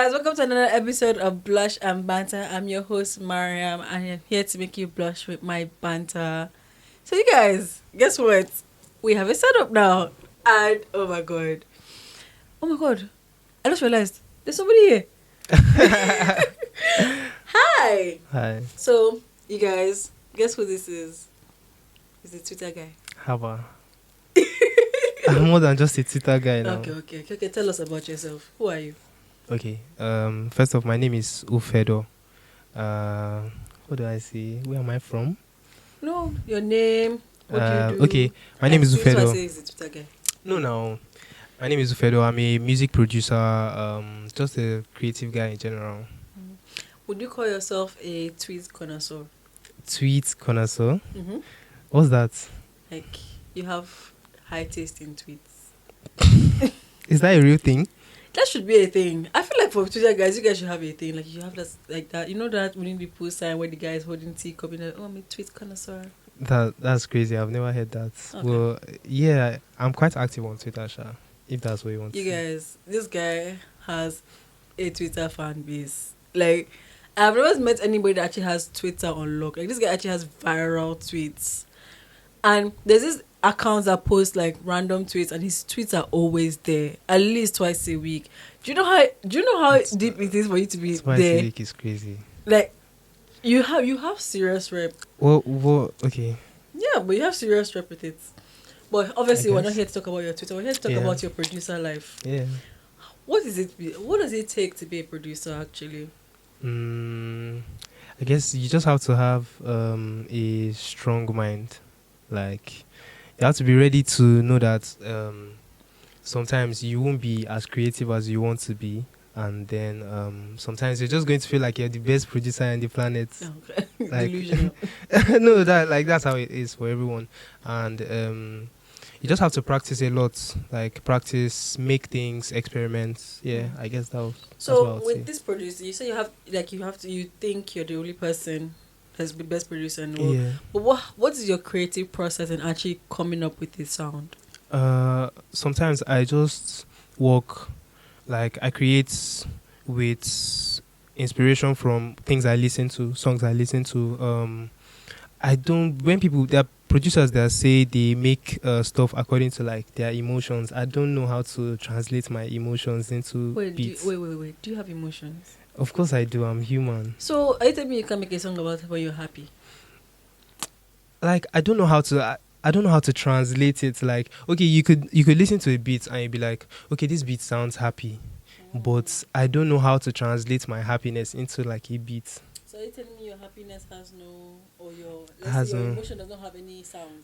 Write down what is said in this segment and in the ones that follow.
guys, welcome to another episode of Blush and Banter. I'm your host Mariam, and I'm here to make you blush with my banter. So you guys, guess what? We have a setup now, and oh my god, I just realized there's somebody here. Hi. Hi. So you guys, guess who this is? He's the Twitter guy. How about? I'm more than just a Twitter guy now. Okay. Tell us about yourself. Who are you? Okay. First off, my name is theUfedo. What do I say? Where am I from? No, your name. What do you do? Okay. My name is theUfedo. theUfedo. He's the Twitter guy. No. My name is theUfedo. I'm a music producer. Just a creative guy in general. Would you call yourself a tweet connoisseur? Tweet connoisseur? Mm-hmm. What's that? Like, you have high taste in tweets. Is that a real thing? That should be a thing. I feel like for Twitter guys, you guys should have a thing. Like, you have that, like that. You know that winning the pool sign where the guy is holding teacup and like, oh, I'm a tweet connoisseur. That's crazy. I've never heard that. Okay. Well, yeah, I'm quite active on Twitter, Sha, if that's what you want to You see. guys, this guy has a Twitter fan base. Like, I've never met anybody that actually has Twitter on lock. Like, this guy actually has viral tweets. And there's this account that posts like random tweets, and his tweets are always there, at least twice a week. Do you know how deep it is for you to be Twice there? a week is crazy. Like, you have serious rep. Well, okay. Yeah, but you have serious rep with it. But obviously, we're not guess. here to talk about your Twitter. We're here to talk Yeah. about your producer life. Yeah. What does it take to be a producer, actually? I guess you just have to have a strong mind. Like, you have to be ready to know that sometimes you won't be as creative as you want to be, and then sometimes you're just going to feel like you're the best producer on the planet. Okay. Like, Delusional. no, that's how it is for everyone, and you just have to practice a lot. Like, practice, make things, experiment. Yeah, I guess that's what I So would with say. this producer, you say you think you're the only person that's the best producer in the world. Yeah. But what is your creative process in actually coming up with this sound? Sometimes I just work, like I create with inspiration from things I listen to, songs I listen to. There are producers that say they make stuff according to like their emotions. I don't know how to translate my emotions into beats. Wait. Do you have emotions? Of course I do. I'm human. So are you telling me you can make a song about when you're happy? Like, I don't know how to translate it. Like, okay, you could listen to a beat and you'd be like, okay, this beat sounds happy, but I don't know how to translate my happiness into like a beat. So are you telling me your happiness has no, or your emotion does not have any sound?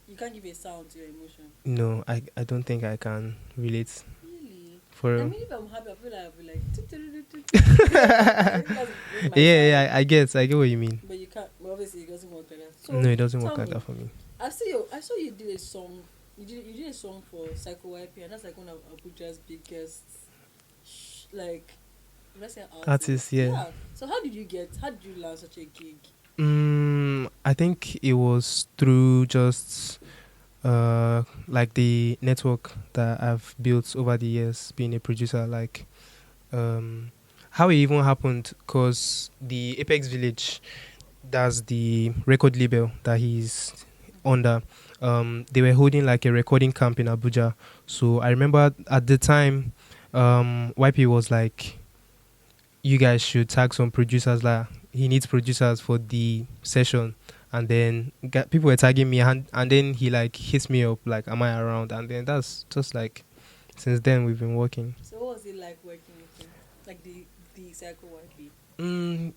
You can't give a sound to your emotion. No, I don't think I can relate. Really? For I mean, if I'm happy, I feel like I'll be like. yeah, I get what you mean. But you can't. But obviously, it doesn't work like that. So No, it doesn't work tell like me, that for me. I saw you did a song. You did a song for Psycho YP, and that's like one of Abuja's biggest, like, let's say Artists, yeah. So how did you land such a gig? I think it was through just like the network that I've built over the years being a producer. Like, how it even happened, because the Apex Village, that's the record label that he's under, they were holding like a recording camp in Abuja. So I remember at the time, YP was like, you guys should tag some producers, like he needs producers for the session. And then people were tagging me, and then he like hits me up like, am I around? And then that's just like, since then we've been working. So what was it like working with him? Like the Psycho YP?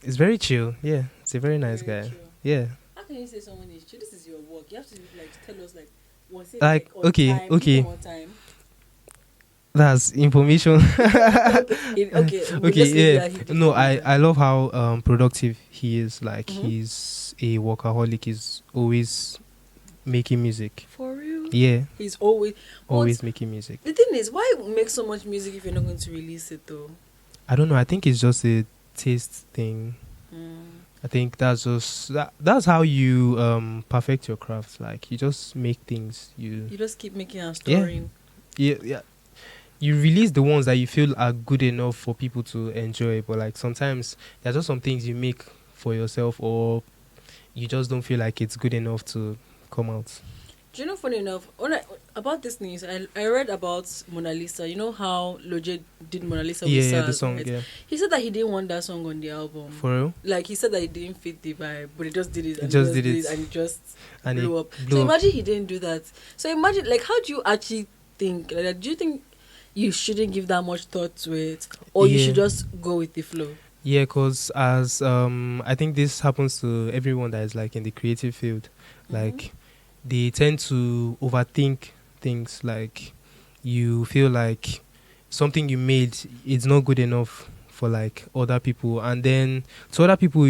It's very chill. Yeah, it's a very nice guy. Chill. Yeah. How can you say someone is chill? This is your work. You have to like tell us like, was it Like, on okay, time, okay. on time? That's information. Okay, Yeah. No, I love how productive he is. Like, Mhm. he's a workaholic. He's always making music. For real? Yeah, He's always making music. The thing is, why make so much music if you're not going to release it though? I don't know. I think it's just a taste thing. I think that's just that's how you perfect your craft. Like, you just make things. You just keep making and storing. Yeah. you release the ones that you feel are good enough for people to enjoy, but like sometimes there's just some things you make for yourself, or you just don't feel like it's good enough to come out. Do you know, funny enough, about this news, I read about Mona Lisa. You know how Lojay did Mona Lisa with Yeah, the SARS, song, right? yeah. He said that he didn't want that song on the album. For real? Like, he said that it didn't fit the vibe, but he just did it. He And just did it. And it just And blew it up. blew So up. imagine he didn't do that. So imagine, like, how do you actually think? Like, do you think you shouldn't give that much thought to it, or you Yeah. should just go with the flow? Yeah, because as I think this happens to everyone that is like in the creative field, like they tend to overthink things. Like you feel like something you made is not good enough for like other people, and then to other people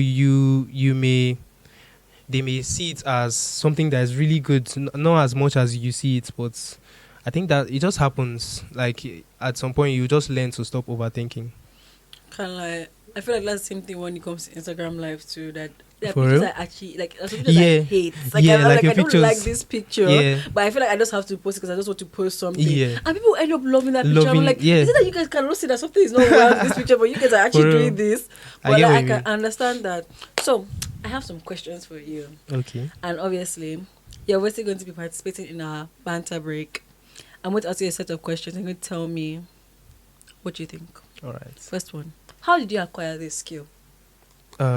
they may see it as something that is really good, not as much as you see it, but I think that it just happens. Like at some point, you just learn to stop overthinking. Kind of like, I feel like that's the same thing when it comes to Instagram Live too. That there are For pictures real? I actually like. There are some pictures Yeah. I hate. Like, Yeah, I'm like like your I don't pictures. like this picture, Yeah. but I feel like I just have to post it because I just want to post something. Yeah. And people end up loving that picture. I'm Loving- like, yeah. is it that you guys cannot see that something is not well in this picture, but you guys are actually For real. doing this? I But get like, what I you can mean. understand that. So I have some questions for you, Okay. and obviously, you're obviously going to be participating in our banter break. I'm going to ask you a set of questions. And you're going to tell me what you think. All right. First one: how did you acquire this skill?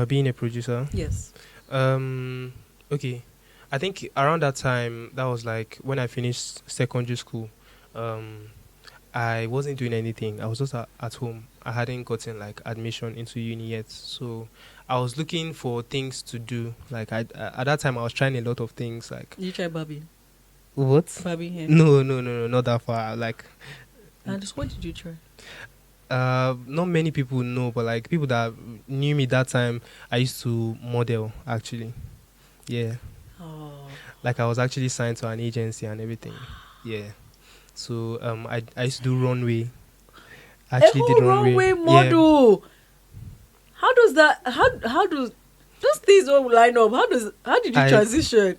Being a producer. Yes. Okay. I think around that time, that was like when I finished secondary school. I wasn't doing anything. I was just at home. I hadn't gotten like admission into uni yet, so I was looking for things to do. Like at that time, I was trying a lot of things. Like Did you try Barbie? what? Barbie hair. No, not that far. Like And just what did you try? not many people know, but like people that knew me that time, I used to model actually. Yeah. Oh. Like I was actually signed to an agency and everything. Yeah. So I used to do runway. I actually a did whole runway. runway model. How does that? How do those things all line up? How did you transition?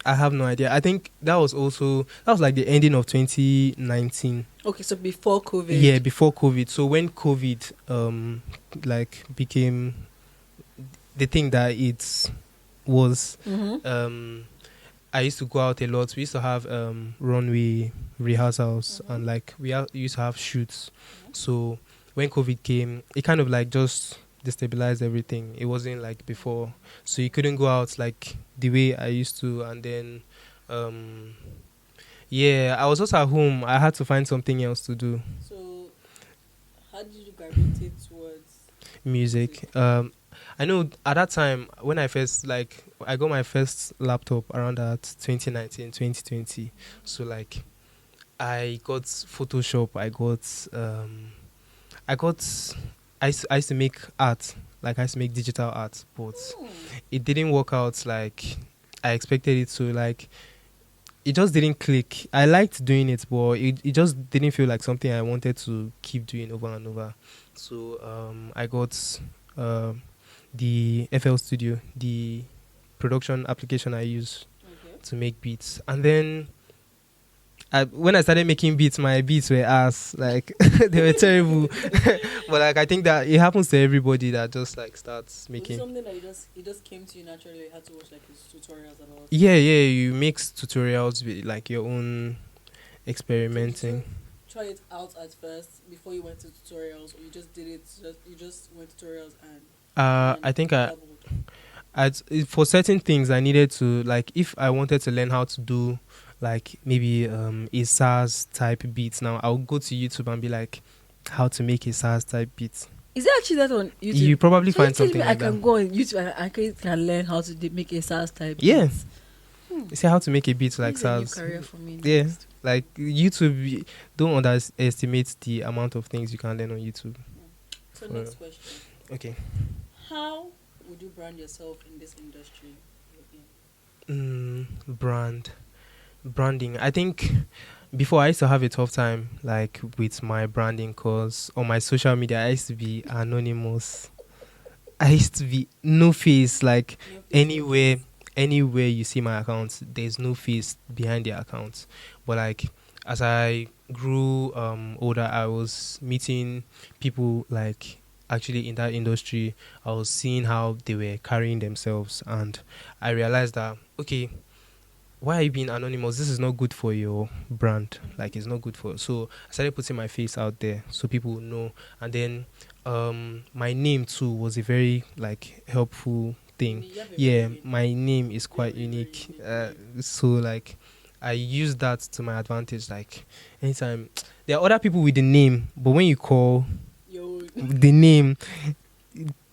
I have no idea. I think that was like the ending of 2019. Okay, so before COVID. Yeah, before COVID. So when COVID like became the thing that it was, I used to go out a lot. We used to have runway rehearsals and like we used to have shoots. So when COVID came, it kind of like just destabilized everything. It wasn't like before, so you couldn't go out like the way I used to. And then yeah, I was just at home. I had to find something else to do. So how did you gravitate towards Music. I know at that time when I got my first laptop around that 2019 2020. So like I got Photoshop. I used to make art. Like I used to make digital art, but it didn't work out like I expected it to. Like it just didn't click. I liked doing it, but it just didn't feel like something I wanted to keep doing over and over. So I got the FL Studio, the production application I use to make beats. And then when I started making beats, my beats were ass. Like they were terrible. But like I think that it happens to everybody that just like starts making. Was it something that it just came to you naturally? You had to watch like his tutorials and all. Yeah, you mix tutorials with like your own experimenting. Try it out at first before you went to tutorials, or you just did it? You just went tutorials and. I think for certain things I needed to, like if I wanted to learn how to do like maybe a SARS type beat. Now I'll go to YouTube and be like, how to make a SARS type beat. Is it actually that on YouTube? You probably so find something like I that. can go on YouTube and I can learn how to make a SARS type. Yeah. beats. You see how to make a beat like This is a new SARS. career for me. Yeah. next. Like YouTube, don't underestimate the amount of things you can learn on YouTube. So next question. Okay. How would you brand yourself in this industry? Branding. I think before I used to have a tough time like with my branding, because on my social media I used to be anonymous. I used to be no face. Like anywhere you see my account, there's no face behind the account. But like as I grew older, I was meeting people like actually in that industry. I was seeing how they were carrying themselves, and I realized that okay, why are you being anonymous? This is not good for your brand. Like it's not good for. So I started putting my face out there so people would know. And then my name too was a very like helpful thing. You have a Yeah, very, my name is you have quite a very unique. unique name. So like I use that to my advantage. Like anytime there are other people with the name, but when you call Yo, the name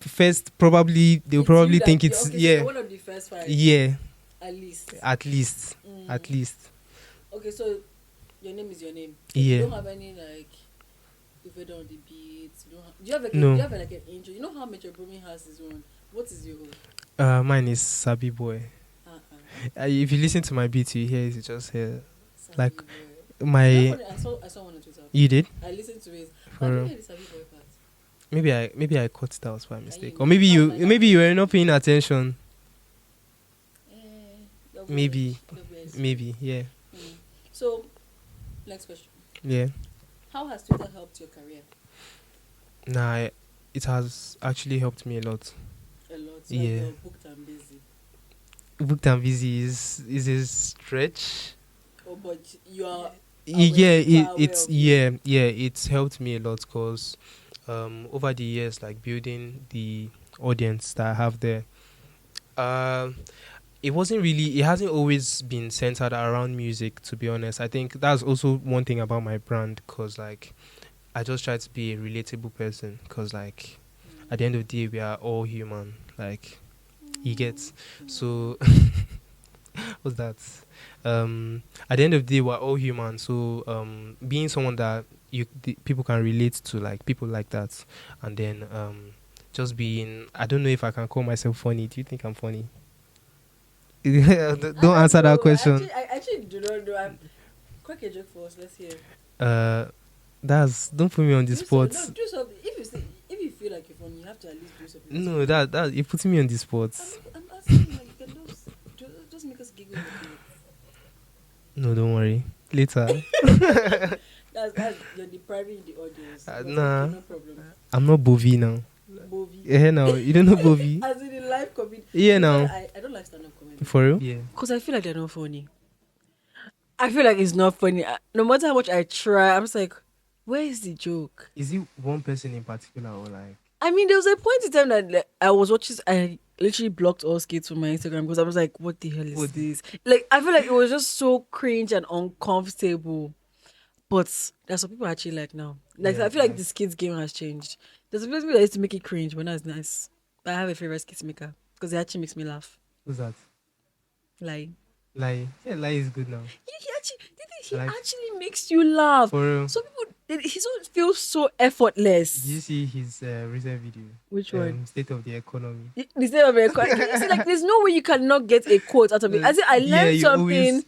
first, probably they'll it's you probably that think it's okay. So you're yeah, one of the first five, yeah, at least. at least, Mm. at least. Okay, so your name is your name. So you Yeah. don't have any like UfeDo on the beats. You don't have, do you have like No. do you have like an intro? You know how Metro Booming has his own. What is your own? Mine is Sabi Boy. If you listen to my beat, you hear it just here. Sabi Like Boy. You know, my, funny, I saw one on Twitter. you did I listened to it. But I for didn't real? hear the Sabi Boy part. Maybe I cut it out by Can mistake, you or maybe how you can I maybe you were not paying attention. Eh, double Maybe, edge, double edge. maybe, yeah, Mm. So next question. yeah. How has Twitter helped your career? Nah, it has actually helped me a lot. A lot. So Yeah, you're booked and busy. booked and busy is a stretch. Oh, but you are Yeah, people are aware it's of you. yeah, it's helped me a lot because over the years, like building the audience that I have there, um it hasn't always been centered around music, to be honest. I think that's also one thing about my brand, because like I just try to be a relatable person, because like at the end of the day we are all human, like you get. So what's that? At the end of the day we're all human, so being someone that people can relate to, like people like that. And then just being, I don't know if I can call myself funny. Do you think I'm funny? I Don't don't answer that know. question. I actually do not know. Crack a joke for us. Let's hear. Uh, don't put me on the Do so. spot. No, do something. If you feel like you're funny, you have to at least do something. No, that you're putting me on the spot. I'm asking you. Like, you can just make us giggle a bit. No, don't worry. Later. That's you're depriving the audience. But Nah, okay, no problem. I'm not Bovi now. Bovi. Yeah, no, you don't know Bovi. As in the live comedy. Yeah, You know, no. I don't like stand-up comedy. For real? Yeah. Because I feel like they're not funny. I feel like it's not funny. No matter how much I try, I'm just like, where is the joke? Is it one person in particular, or like? I mean, there was a point in time that like, I was watching. I literally blocked all skits from my Instagram because I was like, "What the hell is What? this?" Like, I feel like it was just so cringe and uncomfortable. But there's some people I actually like now. Like, Yeah, I feel like like the skits game has changed. There's some people that used to make it cringe, but now it's nice. But I have a favorite skit maker because it actually makes me laugh. who's that? Like, Yeah, lie is good now. he actually, he Like, actually makes you laugh. for real. Some people, he feels so effortless. Did you see his recent video? Which one? State of the economy. The same American. It's like there's no way you cannot get a quote out of it. As in, I Yeah, learned you something. always.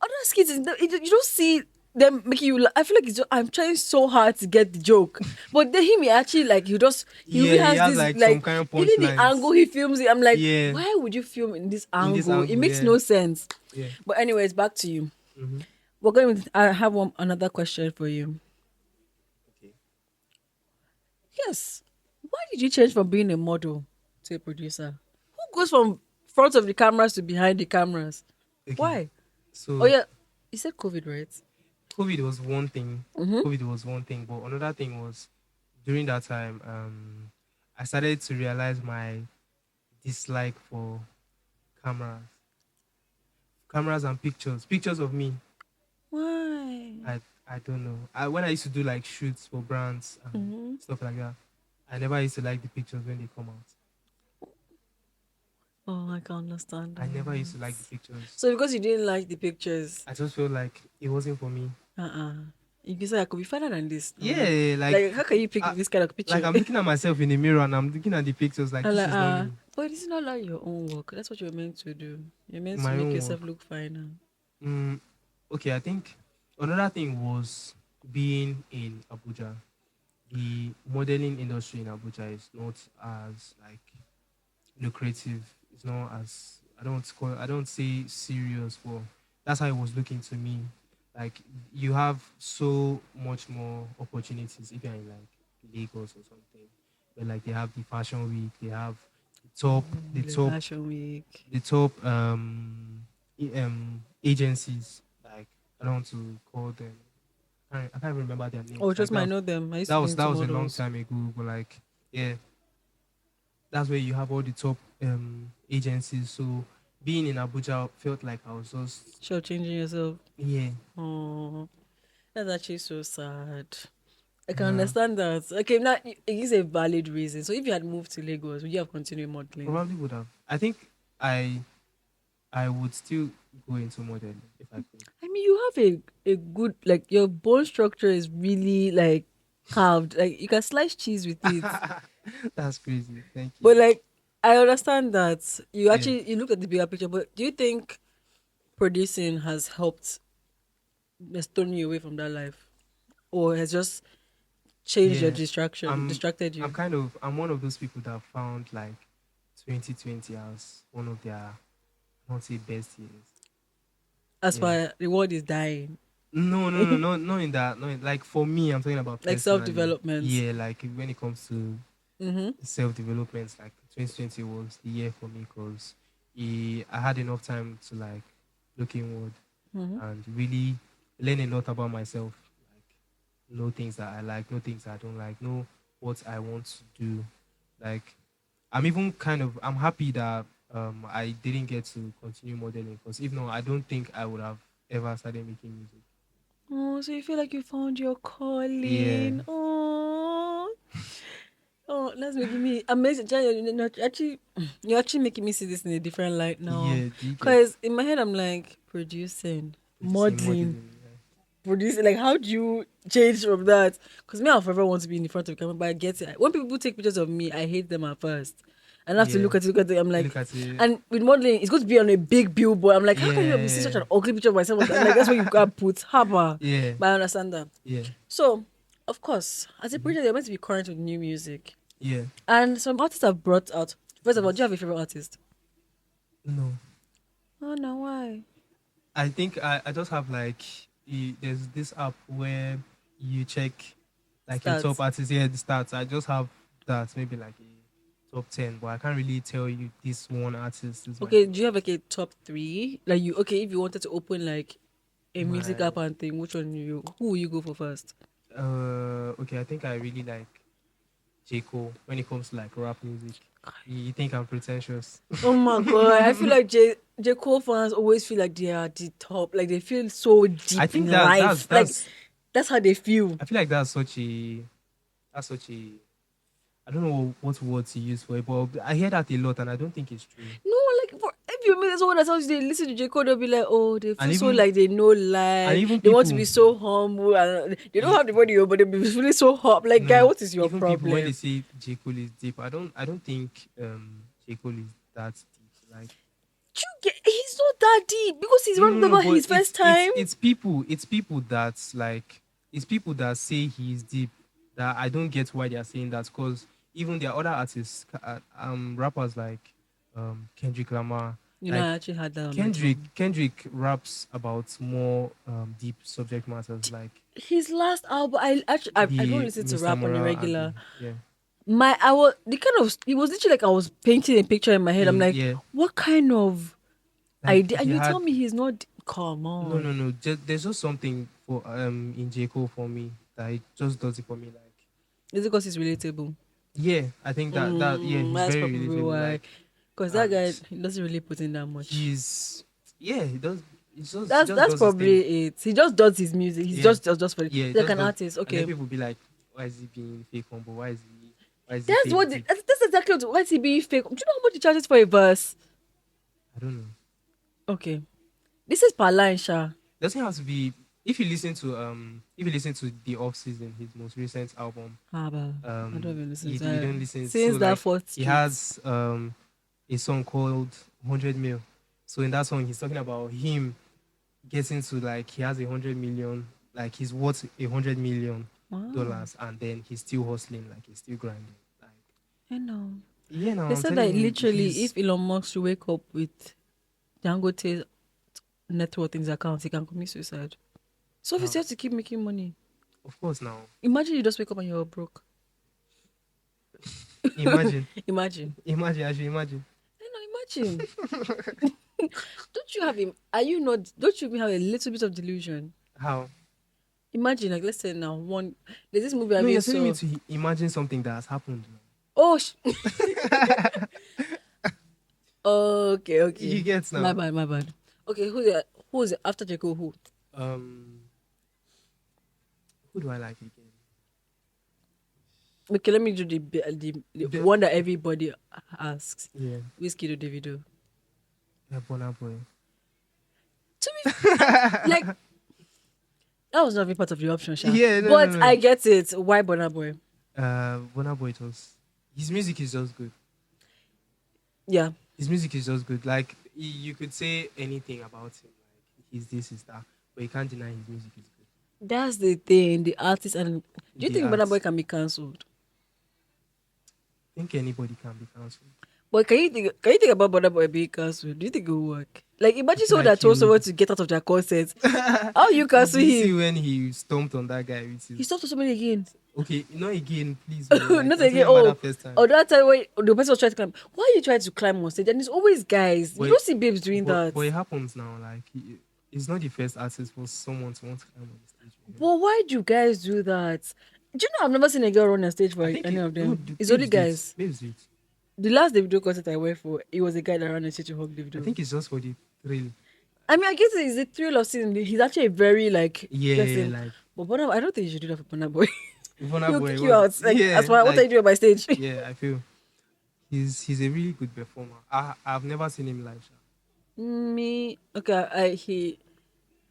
Other skits, you don't see them making you. I feel like I'm trying so hard to get the joke, but then him, he actually like he Yeah, really he has has this like some like kind of even the punchlines. angle he films it. I'm like, Yeah. why would you film in this In this angle? It angle, makes yeah. no sense. Yeah. But anyways, back to you. Mm-hmm. We're going. I have another question for you. Okay. Yes. Why did you change from being a model to a producer? Who goes from front of the cameras to behind the cameras? Okay. Why? So Oh yeah, you said COVID, right? COVID was one thing. Mm-hmm. COVID was one thing, but another thing was during that time, I started to realize my dislike for cameras, cameras and pictures of me. Why? I don't know. When I used to do like shoots for brands and Mm-hmm. stuff like that, I never used to like the pictures when they come out. Oh, I can understand I never used that. to like the pictures. So because you didn't like the pictures, I just felt like it wasn't for me. you can say I could be finer than this. Yeah, Like how can you pick I- this kind of picture? like I'm looking at myself in the mirror and I'm looking at the pictures like I'm this like, is not me. but it's not like your own work. That's what you're meant to do. You're meant to My make own yourself work. look finer. Okay, I think another thing was being in Abuja. The modeling industry in Abuja is not as like lucrative. It's not as I don't say serious, but that's how it was looking to me. like you have so much more opportunities if you're in like Lagos or something. But like they have the fashion week, they have the top the The top Fashion Week. the top agencies, like I don't want to call them, I can't remember their Oh, names. Like just might know them. I used that to be was into a long models. time ago, but like yeah, that's where you have all the top agencies. So being in Abuja felt like I was just Sure, changing yourself. yeah. Oh, that's actually so sad. I can Yeah, understand that. Okay, now it is a valid reason. So if you had moved to Lagos, would you have continued modeling? probably would have. I think I I would still go into modeling if I could. I mean, you have a good like your bone structure is really like carved. Like you can slice cheese with it. That's crazy. Thank you. But like I understand that you Yeah. actually you look at the bigger picture. But do you think producing has helped stone you away from that life, or has just changed your Yeah. distraction, distracted I'm you? kind of I'm one of those people that found like 2020 as one of their, I won't say best years. As Yeah. far the world is dying, No, not in that. No, like for me, I'm talking about like self personally. development. Yeah, like when it comes to Mm-hmm. self development, like 2020 was the year for me because I had enough time to like look inward Mm-hmm. and really learn a lot about myself. Like know things that I like, know things I don't like, know what I want to do. Like I'm even kind of I'm happy that I didn't get to continue modeling because if not, I don't think I would have ever started making music. Oh, so you feel like you found your Yeah, calling. Oh, oh, that's making me amazing. Jaya, you're actually making me see this in a different light now. yeah, do you get Cause in my head, I'm like producing, producing modeling, modeling? Yeah. producing. Like, how do you change from that? Cause me, I'll forever want to be in the front of the camera, but I get it. When people take pictures of me, I hate them at first. And I have to Yeah, look at it. I'm you like, look at it. and with modeling, it's going to be on a big billboard. I'm like, how can you be seeing such Yeah, an ugly picture of myself? I'm like, that's what you got to put. Haba. yeah, But I understand that. yeah, So, of course, as a mhm, producer, you're meant to be current with new music. yeah. And some artists have brought out. First of all, do you have Yes. a favorite artist? No, Oh no, why? I think I just have like there's this app where you check like your top Start. artists. Yeah, the stats. I just have that maybe like a top 10, but I can't really tell you this one artist is my Okay, top. do you have like a top three? Like you, okay, if you wanted to open like a music My app and thing, which one who will you go for first? okay, I think I really like J Cole when it comes to like rap music. You think I'm pretentious? Oh my god, I feel like J Cole fans always feel like they are the top. Like they feel so I deep in think that life. Like that's how they feel. I feel like that's such a I don't know what word to use for it, but I hear that a lot, and I don't think it's true. No, like for, if you meet someone that tells you they listen to J Cole, they'll be like, oh, they And feel so like they know and life. even They want to people, be so humble, and they don't e- have the body, but they be feeling so hot. Like, guy, no, what is your even people when they problem? say J Cole is deep, I don't think J Cole is that deep. Like He's not that deep because he's no, running no, no, about but his first time. it's people that's like it's people that say he's deep that I don't get why they are saying that because even there are other artists, rappers like Kendrick Lamar, You know, like I actually had that on my phone. Kendrick raps about more deep subject matters like His last album, I don't the listen to Mr. rap on a Moral and the regular. yeah I was the kind of it was literally like I was painting a picture in my head. I'm like, yeah what kind of like idea? And he you had tell me he's not. Come no on. there's just something for in J Cole for me that he just does it for me like Is it because he's relatable? yeah I think that yeah he's That's very probably relatable why. like Because that and guy he doesn't really put in that much. he's yeah he does he just That's does his thing probably it. He just does his music. He's yeah just for it. yeah he He's like just an does artist. and then Okay, people be like why is he being fake humble why is he that's fake what. deep That's exactly what. Why is he being fake? Do you know how much he charges for a verse? I don't know. Okay, this is per line, Sha. Doesn't have to be if you listen to the off season his most recent album Ah, but I don't even listen to you it. don't listen so Since that like fourth he street. has a song called 100 mil so in that song he's talking about him getting to like he has 100 million like he's worth Wow, $100 and then he's still hustling like he's still grinding like I know. yeah no They I'm said telling that you literally, he's if Elon Musk should wake up with Dangote's net worth in his account, he can commit suicide. So obviously you have to keep making money. Of course now. Imagine you just wake up and you're broke. Imagine. Imagine. Imagine, I should imagine. I know, imagine. Don't you have him? Are you not? Don't you even have a little bit of delusion? How? Imagine, like, let's say now, there's this movie I No, even you're telling me saw. to imagine something that has happened. Oh, okay, You okay. get My now. bad, my bad. Okay, who's it? After Jeko, who? Um, who do I like again? Okay, let me do the one that everybody asks. Yeah, Whiskey to Davido. Burna Boy. To be like, that was not even part of the option, Sha. Yeah, no, But no, I no. get it. Why Burna Boy? Burna Boy, his music is just good. Yeah. His music is just good. Like you could say anything about him, like he's this, he's that, but you can't deny his music is good. That's the thing, the artist. And do you The think art. Burna Boy can be cancelled? I think anybody can be cancelled. But can you think about Burna Boy being cancelled? Do you think it will work? Like, I imagine feel someone like that told someone to get out of their concert. How you cancel Did you see him? when he stomped on that guy with He his... stopped to somebody again. Okay, not again, please. Bro. Like, Not I'm again. talking about that Oh, first time. oh, that time when the person was trying to climb. Why are you trying to climb on stage? And it's always guys. But You don't see babes doing that. But it happens now. Like, he's not the first artist for someone to want to climb on the stage. But why do guys do that? Do you know I've never seen a girl run on stage for I think any of them? no, It's only guys. Babes do it. The last Davido concert I went for, it was a guy that ran on stage to hug Davido. I think it's just for the thrill. I mean, I guess it's the thrill of seeing him. He's actually a very like Yeah, person. like But Burna, I don't think you should do that for Burna Boy. Burna He'll Boy kick you out. Like, yeah, as far what are you doing on my stage? yeah, I feel he's a really good performer. I've never seen him live. Sha. Me, okay.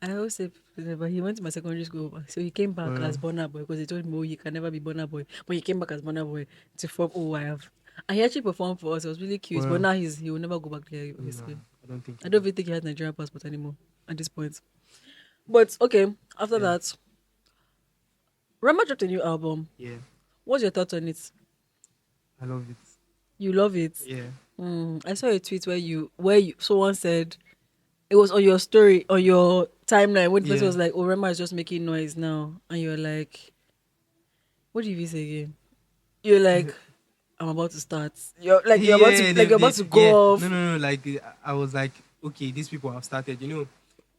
I always say, but he went to my secondary school, so he came back as Burna Boy because they told him, "Oh, you can never be Burna Boy," but he came back as Burna Boy to form OYF. And he actually performed for us. It was really cute. Well, but now he will never go back there. No, Obviously, I don't think. I don't even think he has Nigerian passport anymore at this point. But okay, after Yeah. that, Rema dropped a new album. Yeah, What's your thoughts on it? I love it. You love it. Yeah. I saw a tweet where someone said it was on your story on your timeline when the person Yeah. was like, "Oh, Rema is just making noise now," and you're like, "What did you say again?" You're like, "I'm about to start." You're like, you're about to go off. No. Like I was like, okay, these people have started.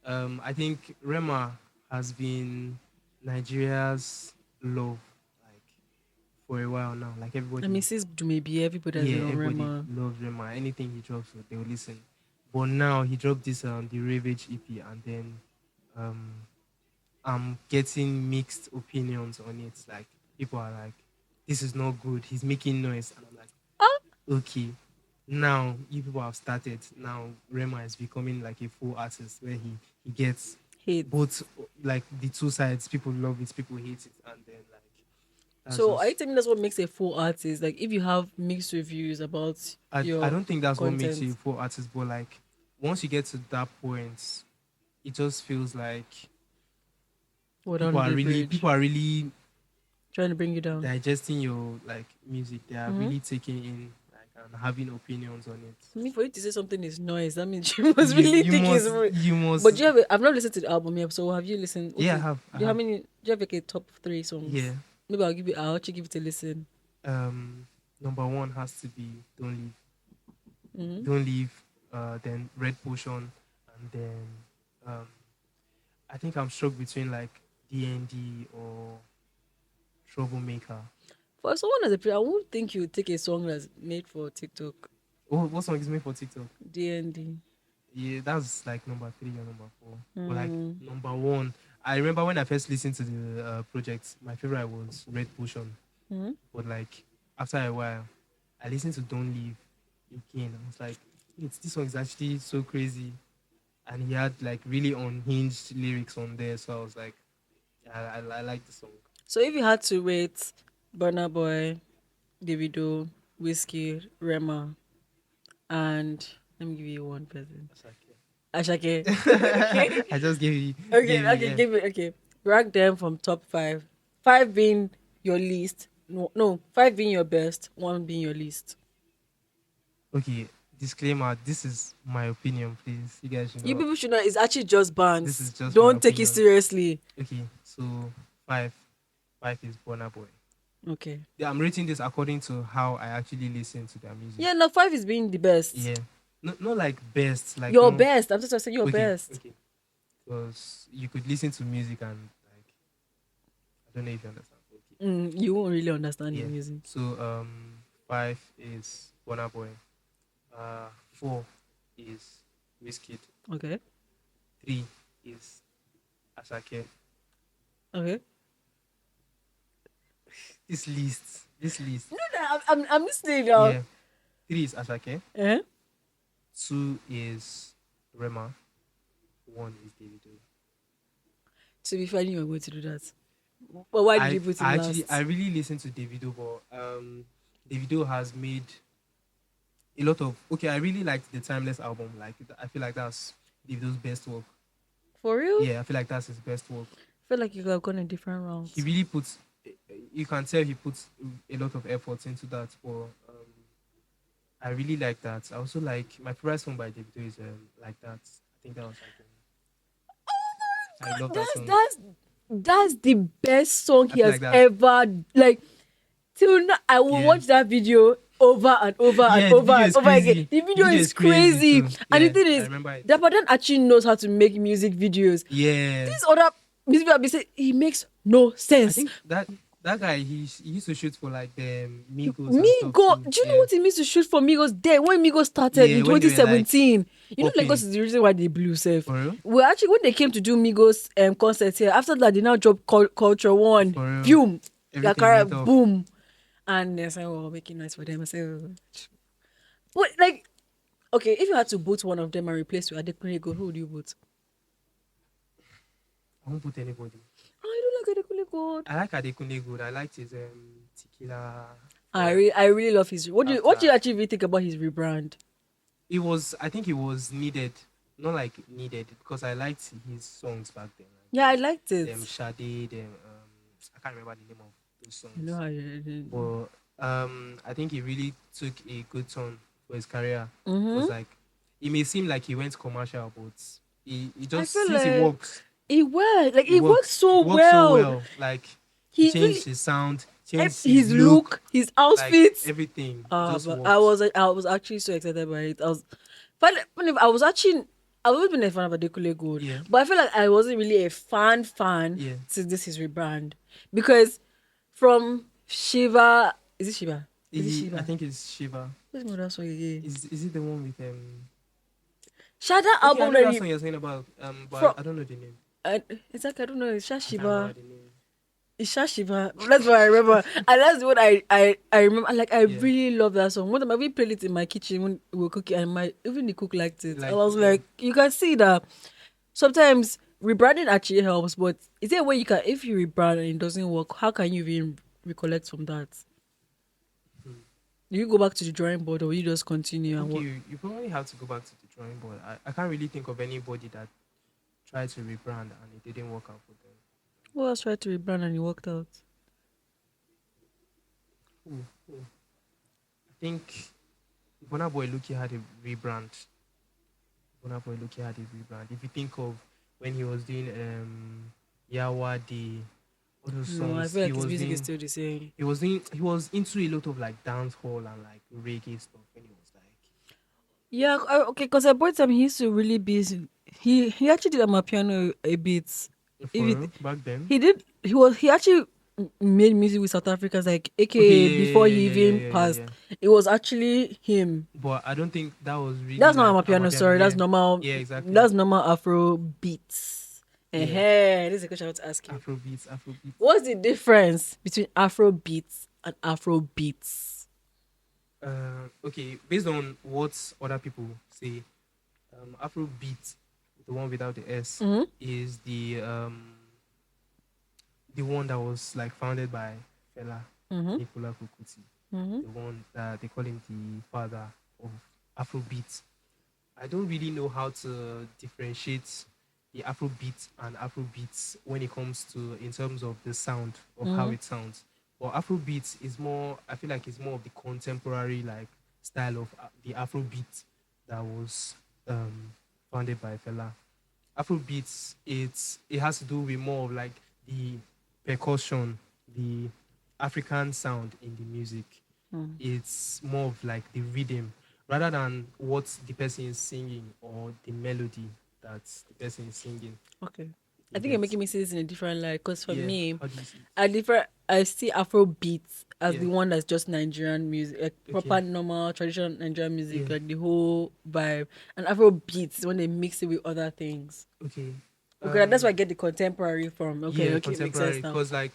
I think Rema has been Nigeria's love like for a while now. Like everybody. I mean, since maybe everybody has been on everybody Rema. loves Rema. Anything he drops, they will listen. But now he dropped this the Ravage EP, and then I'm getting mixed opinions on it. Like people are like, "This is not good. He's making noise," and I'm like, "Okay." Now you people have started. Now Rema is becoming like a full artist where he gets Hate. both like the two sides. People love it, people hate it, and then like. That's So just- are you telling me that's what makes a full artist? Like, if you have mixed reviews about I your don't think that's what makes content. you a full artist, but like once you get to that point, it just feels like What people on are the really bridge, people are really trying to bring you down. digesting your like music. They are Mhm. really taking in like and having opinions on it. I mean, for you to say something is noise, that means you must really think must, it's real. you must. But do you have? I've not listened to the album yet. So have you listened? Yeah, I Okay. have. Do you have many? Do you have like a top 3 songs? Yeah. Maybe I'll actually give it a listen. Number one has to be Don't Leave. Mhm. Don't Leave. Then Red Potion, and then I think I'm stuck between like D&D or Troublemaker. For someone as a player, I won't think you would take a song that's made for TikTok. Oh, what song is made for TikTok? D&D. Yeah, that's like number 3 or number 4. But like Mm. number 1, I remember when I first listened to the project, my favorite was Red Potion. Mhm. But like after a while, I listened to Don't Leave again. I was like, this song is actually so crazy. And he had like really unhinged lyrics on there. So I was like, yeah, I like the song. So if you had to rate Burna Boy, Davido, Whiskey, Rema, and let me give you one person. Ashake. I just gave you. Okay, yeah. give it. Okay, rank them from top 5. 5 being your least. No, 5 being your best. 1 being your least. Okay, disclaimer, this is my opinion, please. You guys should You know people should know it's actually just this is bands. just my Don't take it opinion. seriously. Okay, so five. Five is Burna Boy. Okay. Yeah, I'm rating this according to how I actually listen to their music. Yeah, no, 5 is being the best. Yeah. No, not like best, like Your no. best. I'm just trying to say your Okay, best. okay. Because you could listen to music and like I don't know if you understand. Okay. You won't really understand the Yeah. music. So five is Burna Boy. Four is Wizkid. Okay. Three is Asake. Okay. This list. No, no, I'm listening now. Yeah. Three is Asake. Eh? Two is Rema. One is Davido. To be fair, you were going to do that. But why did you put him last? I really listen to Davido, but Davido has made a lot of I really liked the Timeless album. Like I feel like that's Davido's best work. For real? Yeah, I feel like that's his best work. I feel like you could have gone a different route. He really puts. You can tell he puts a lot of effort into that. But I really like that. I also like my favorite song by Davido is like that. I think that was like. I love that song. That's the best song he feel has like ever like. Till now, I will watch that video over and over and over and over again. The video is crazy. And the thing is, that person actually knows how to make music videos. Yeah. These other music videos, say he makes no sense. I think that guy he used to shoot for like the Migos. Do you know what it means to shoot for Migos? Then when Migos started in 2017, you know Lagos is the reason why they blew safe. For real? Well, actually, when they came to do Migos concert here, after that they now dropped Culture One, boom, Yakara, boom, and they said, "Oh, making noise for them." I said, oh. But like, okay, if you had to boot one of them and replace with Adekunle Gold, who would you boot? I won't put anybody. I don't like Adekunle Gold. I like Adekunle Gold. I liked his tequila. I really love his. What do you actually really think about his rebrand? I think it was needed, not like needed, because I liked his songs back then. Like, yeah, I liked it. Shade, I can't remember the name of those songs. No, I didn't. But I think he really took a good turn for his career. Mm-hmm. It was like it may seem like he went commercial, but he just since like he worked. It worked. Like it worked so well. Like he changed his sound, changed his look, his outfits, like, everything. But I was actually so excited by it. I was I've always been a fan of Adekunle Gold, but I feel like I wasn't really a fan to this his rebrand because from Shiva, is it Shiva? I think it's Shiva. What's the other song again? Is it the one with Shada album? I know that song you're saying about but I don't know the name. It's like I don't know. It's Shiva. It's Shiva. That's what I remember, and that's what I remember. Like I really love that song. One time I really played it in my kitchen when we were cooking, and even the cook liked it. I was like, you can see that sometimes rebranding actually helps, but is there a way you can, if you rebrand and it doesn't work, how can you even recollect from that? Do you go back to the drawing board or you just continue and work? You probably have to go back to the drawing board. I can't really think of anybody that tried to rebrand and it didn't work out for them. Who else tried to rebrand and it worked out? I think Burna Boy Lucky had a rebrand. If you think of when he was doing Yawadi, all those songs. No, I feel like his music is still the same. He was into a lot of like dance hall and like reggae stuff when he was like. Yeah, okay, because at one time he used to really be. He actually did my piano a bit. Back then he actually made music with South Africans, like AKA before he even passed. It was actually him. But I don't think that was really. That's not my piano. Sorry, that's normal. Yeah, exactly. That's normal Afro beats. This is a question I want to ask you. Afro beats. What's the difference between Afro beats and Afro beats? Okay, based on what other people say, Afro beat, the one without the S, is the one that was like founded by Fela Nicola Kuti, the one that they call him the father of Afrobeat. I don't really know how to differentiate the Afrobeat and Afrobeats when it comes to in terms of the sound of how it sounds. But Afrobeat is more, I feel like it's more of the contemporary like style of the Afrobeat that was um, founded by Fela. Afrobeats, it has to do with more of like the percussion, the African sound in the music. Mm. It's more of like the rhythm rather than what the person is singing or the melody that the person is singing. Okay. I You think you're get? making me see this in a different light because for Yeah. me, How do you see it? I see Afro beats as Yeah. the one that's just Nigerian music, like Okay. proper normal traditional Nigerian music, Yeah. like the whole vibe. And Afro beats when they mix it with other things. Okay. Okay, that's where I Um. get the contemporary from. Okay, Yeah, okay, it makes sense contemporary. now. Cause like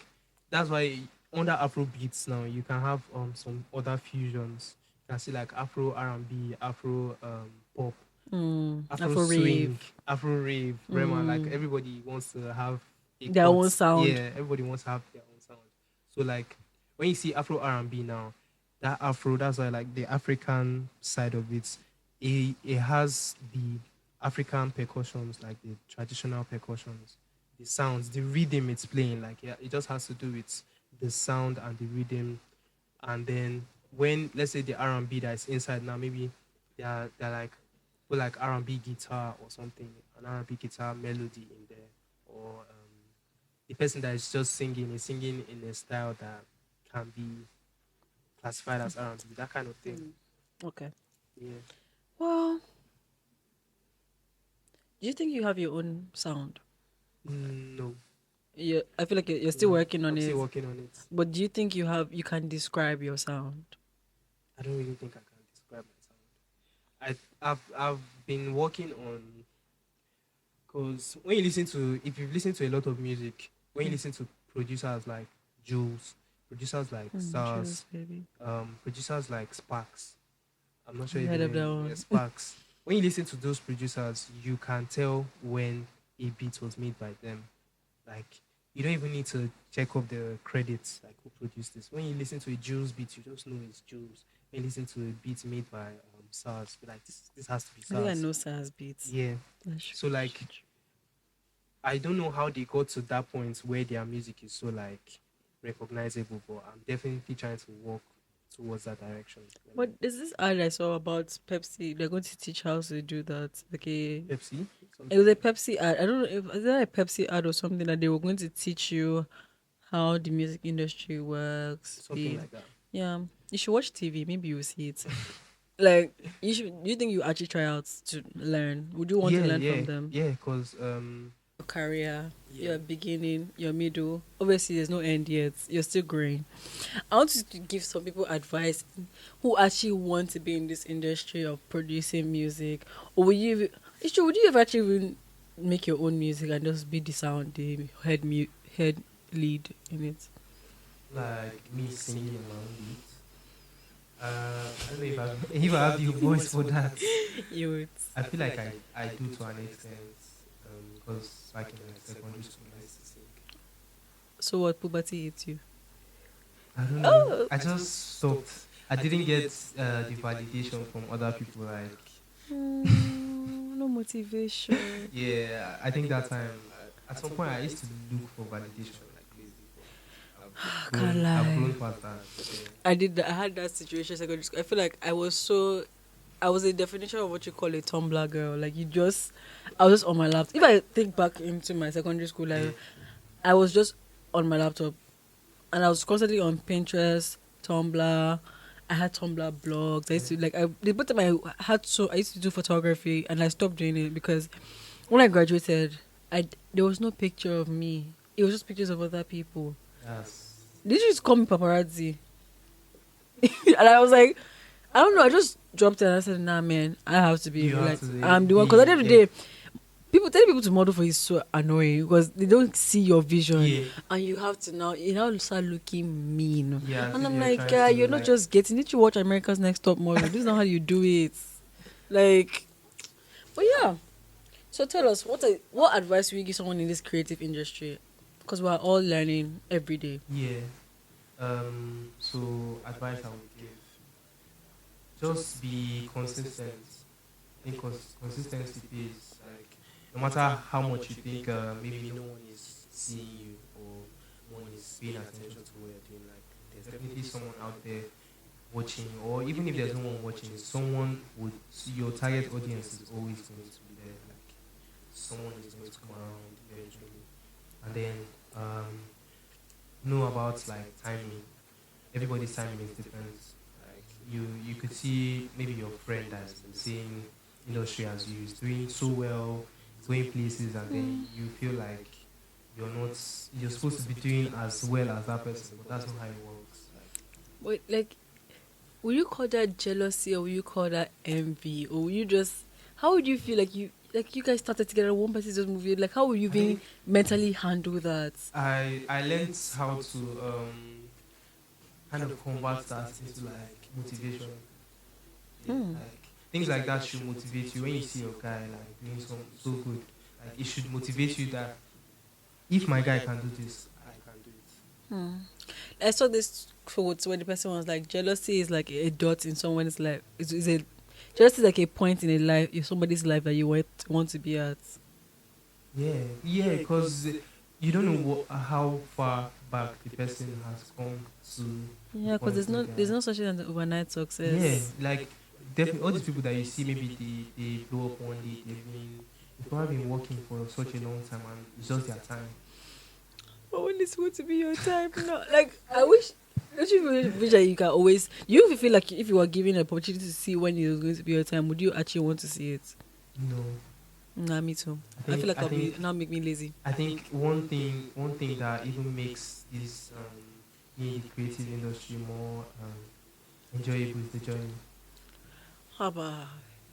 that's why under Afro beats now you can have some other fusions. You can see like Afro R&B, Afro pop, Afro Afro swing, rave, Afro rave, Rema. Like everybody wants to have a their own cut. sound. Yeah, everybody wants to have their own sound. So like when you see Afro R&B now, that Afro, that's why like the African side of it, it has the African percussions, like the traditional percussions, the sounds, the rhythm it's playing. Like yeah, it just has to do with the sound and the rhythm. And then when let's say the R&B that is inside now, maybe they're like put like R&B guitar or something, an R&B guitar melody in there, or the person that is just singing is singing in a style that can be classified as R&B, that kind of thing. Okay. Yeah. Well, do you think you have your own sound? No, I feel like you're still no, working on I'm still it. working on it. But do you think you can describe your sound? I don't really think I can describe my sound. I've been working on, because when you listen to, if you've listened to a lot of music, when you listen to producers like Jules, producers like Cheers, Stars, baby. producers like Sparks, I'm not sure You if heard you of that know, yeah, one. Sparks. When you listen to those producers, you can tell when a beat was made by them. Like you don't even need to check up the credits, like who produced this. When you listen to a Jules beat, you just know it's Jules. When you listen to a beat made by SARS, you're like this has to be I think I SARS. know Saz beats. Yeah. That's true. So like I don't know how they got to that point where their music is so like recognizable, but I'm definitely trying to work towards that direction. But there's this ad I saw about Pepsi. They're going to teach how to do that. Okay. Pepsi, It was something a like Pepsi ad. I don't know if is that a Pepsi ad or something that they were going to teach you how the music industry works. something like that. Yeah. You should watch TV. Maybe you'll see it. Like you should. Do you think you actually try out to learn? Would you want to Yeah, learn yeah, from them? yeah. Cause Your career, yeah, your beginning, your middle. Obviously, there's no end yet. You're still growing. I want you to give some people advice who actually want to be in this industry of producing music. Or would you ever actually even make your own music and just be the sound, the head lead in it? like me singing my own beat. I don't know if I if I have the voice for that. You would. I feel like I do to an extent. Because back in like secondary school, I used to sing. So what puberty hit you? I don't know. Oh, I just stopped. I didn't get the validation from other people. Like, no motivation. yeah, I think that time at some point I used to look for validation like crazy. But Can't I've grown lie. past that. Yeah. I did that. I had that situation in secondary school. I feel like I was a definition of what you call a Tumblr girl. Like I was just on my laptop. If I think back into my secondary school Yeah. life, I was just on my laptop, and I was constantly on Pinterest, Tumblr. I had Tumblr blogs. I used to the both of I used to do photography, and I stopped doing it because when I graduated, there was no picture of me. It was just pictures of other people. Yes. They just call me paparazzi, and I was like, I don't know. I just dropped it and I said, "Nah, man, I have to be You have like to I'm the one." Because at the end of the yeah. day, telling people to model for you is so annoying because they don't see your vision, Yeah. and you now start looking mean. Yeah, as And if I'm you're like, trying to you're not like just getting it. You watch America's Next Top Model. This is not how you do it. Like, but yeah. So tell us, what advice will you give someone in this creative industry? Because we're all learning every day. yeah. So advice I would give: just be consistent. I think consistency pays. Like no matter how much you think maybe no one is seeing you or no one is paying attention to what you're doing, like there's definitely someone out there watching, or even if there's no one watching, someone would, your target audience is always going to be there. Like someone is going to come around eventually, and then know about like timing. Everybody's timing is different. Like you could see maybe your friend that's in the same industry as you is doing so well, going places, and then you feel like you're supposed to be doing as well as that person, but that's not how it works. Wait, like, will you call that jealousy or will you call that envy? Or will you just, how would you feel like you guys started together, one person just moved in? Like, how will you be mentally handle that? I learned how to kind of convert that into like motivation. Yeah, like things like that should motivate you when you see your guy like doing so good. Like it should motivate you that if my guy can do this, I can do it. I saw this quote where the person was like, jealousy is like a dot in someone's life. Jealousy is like a point in a life, in somebody's life that you want to be at. Yeah, because you don't know how far back the person has come to. Yeah, because there's no such thing as overnight success. Yeah, like definitely all these people that you see, maybe they blow up one day. They've probably been working for such a long time, and it's just their time. But when it's going to be your time, no. Like I wish. Don't you wish that you can always? You feel like if you were given an opportunity to see when it was going to be your time, would you actually want to see it? No. Nah, me too. I feel like I'll be now make me lazy. I think one thing that even makes this in the creative industry more enjoyable is the journey. Haba.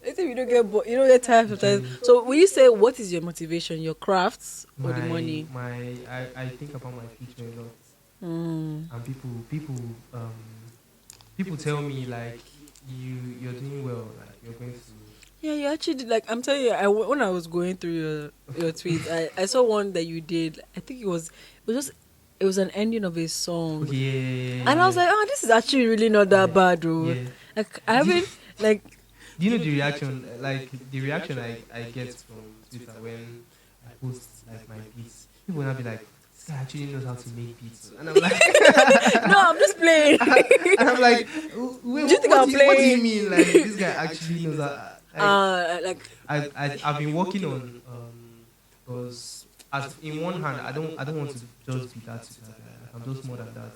I think you don't get you don't get tired sometimes. So when you say what is your motivation, your crafts or the money? I think about my future a lot. And people tell me like you're doing well, like you're going to. Yeah, you actually did. Like I'm telling you, when I was going through your tweets, I saw one that you did. I think it was an ending of a song. Yeah. And I was like, oh, this is actually really not that bad, bro. Yeah. Like I haven't like. Do you know the reaction? Like the reaction I get from Twitter when I post like my beats, people will not be like, this guy actually knows how to make beats, and I'm like, no, I'm just playing. And I'm like, wait, do you think I'm playing? What do you mean? Like this guy actually knows that. Like I've been working on because as in one hand I don't want to just be that Twitter guy. Like, I'm just more than that.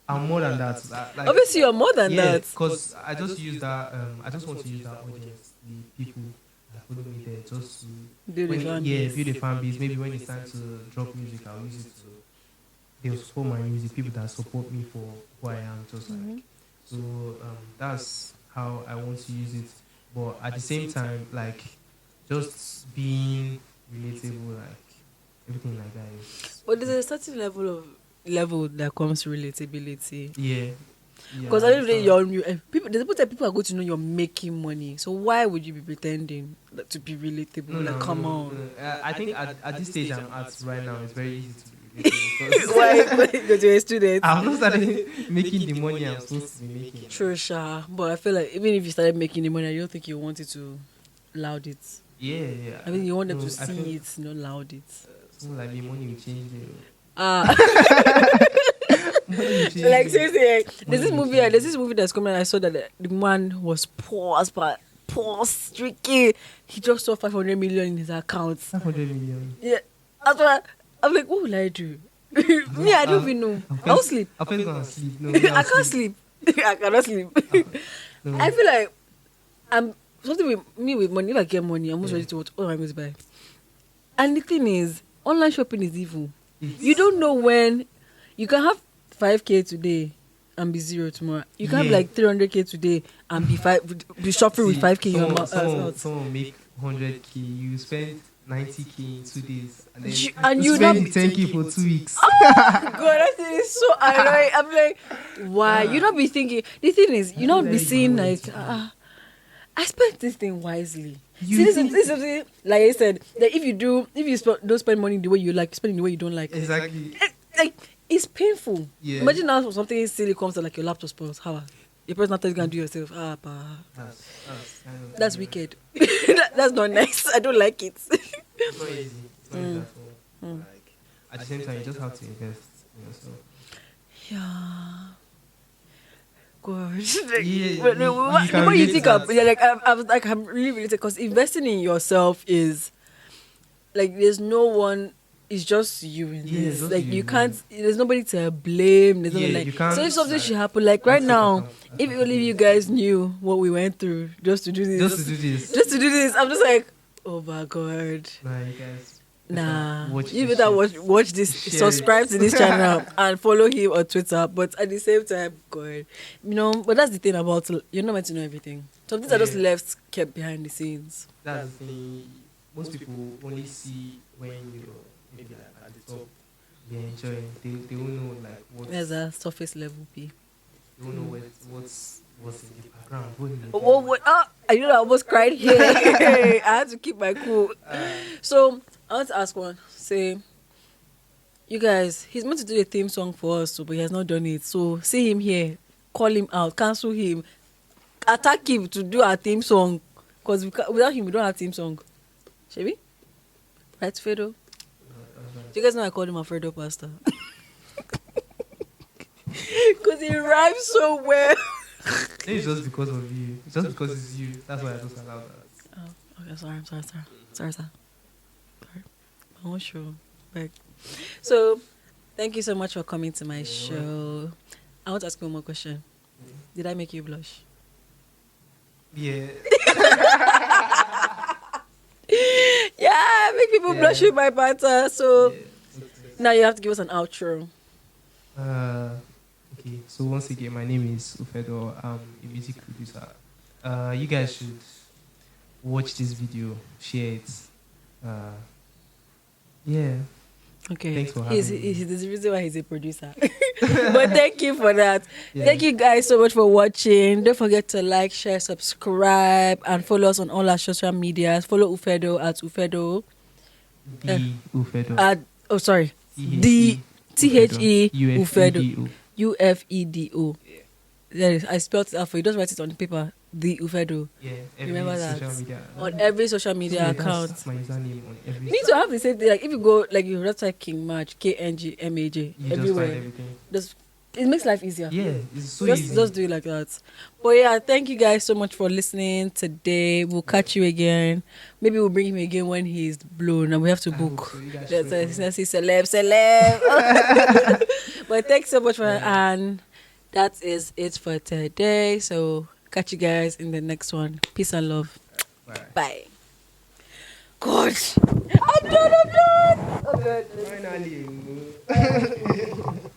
I'm more than that. Like, obviously, you're more than that. Because I just use that. I just want to use that audience, the people that follow me there, just to build a fan base. Maybe when it's time to drop music, I'll use it to. They'll support my music. People that support me for who I am, just like. So that's how I want to use it. But at the same time, like, just being relatable, like everything like that is. But there's a certain level that comes to relatability. Yeah. Because at the end of the day, people are going to know you're making money. So why would you be pretending to be relatable? Come on. I think at this stage I'm at right now, it's very easy to be relatable. Why? Because you're a student. I'm not started making the money I'm supposed to be making. True, sure. But I feel like even if you started making the money, I don't think you wanted to loud it. Yeah. I mean, you want them to see it, not loud it. Something like the money will change it. Like seriously, there's this movie that's coming. I saw that the man was poor, streaky. He just saw 500 million in his account. 500 million. Yeah, that's why I'm like, what will I do? Me, I don't even know. I'll sleep. I feel gonna sleep. No, I can't sleep. I cannot sleep. No. I feel like I'm something with me with money. If I get money, I'm most ready to what I'm going to buy. And the thing is, online shopping is evil. You don't know when you can have 5k today and be zero tomorrow. You can have like 300k today and be suffering with 5k in your mouth. Someone make 100k, you spend 90k in 2 days, and then you spend 10k for 2 weeks. Oh God, that thing is so annoying. I'm like, why? You not be thinking. The thing is, you not be seeing like, I spent this thing wisely. See, this is something, like I said, that if you don't spend money the way you like, spend it the way you don't like. Exactly. Like, it's painful. Yeah. Imagine now something silly comes out like your laptop spoils. How? Your person after you can do yourself. That's wicked. That's not nice. I don't like it. It's not easy. It's not easy at all. Like, at the same time, you just have to invest in yourself. Yeah. God. Yeah, But you can what you relate think that. of, yeah, like I'm really related because investing in yourself is like there's no one. It's just you in Yeah, this. just Like you, you yeah. can't. There's nobody to blame. There's Yeah, nobody like. you can't, So if something like, should happen, like right take now, if only accountability. you guys knew what we went through just to do Just to this, do this. just to do this, I'm just like, oh my God. Nah, you guys Nah, watch you this better shit. watch this, Share subscribe it. to this channel and follow him on Twitter. But at the same time, God, but that's the thing about you're not meant to know everything. Some things are just Yeah. left kept behind the scenes. That's the thing. Most people only see when you're maybe like at the top, they're enjoying. They won't know like There's a surface level P. they won't know what's in the background. What? I almost cried here. I had to keep my cool. So I want to ask one. Say, you guys, he's meant to do a theme song for us, but he has not done it. So see him here, call him out, cancel him, attack him to do our theme song. Because without him, we don't have theme song. Shall we? Right, Fedo? Do you guys know I called him Alfredo Pasta? Because he rhymes so well. Maybe it's just because of you. It's just because it's you. That's why I just allowed that. Oh, okay, sorry, I'm sorry, sir. I'm not sure. Like, so, thank you so much for coming to my show. I want to ask you one more question. Did I make you blush? Yeah. Yeah, make people blush with my banter. So, now you have to give us an outro. Okay, so once again, my name is Ufedo. I'm a music producer. You guys should watch this video, share it. Yeah. Okay. Thanks for having me. There's a reason why he's a producer. But thank you for that. Yeah. Thank you guys so much for watching. Don't forget to like, share, subscribe, and follow us on all our social medias. Follow Ufedo at Ufedo. theUfedo. Sorry. The THE Ufedo. UFEDO. Yeah, I spelled it out for you. Just write it on the paper. The Ufedo. Yeah, Remember that. social media. On every social media Yeah, account. that's my username on every. You need to have the same thing. Like if you go, like you just type King March, KNGMAJ, You just find everywhere. everything. It makes life easier. Yeah, it's so just, easy. just do it like that. But yeah, thank you guys so much for listening today. We'll catch you again. Maybe we'll bring him again when he's blown and we have to I hope book. so. You guys Let's should see celeb. But thanks so much and that is it for today. So catch you guys in the next one. Peace and love. Bye. God. I'm done. Oh, good. Finally.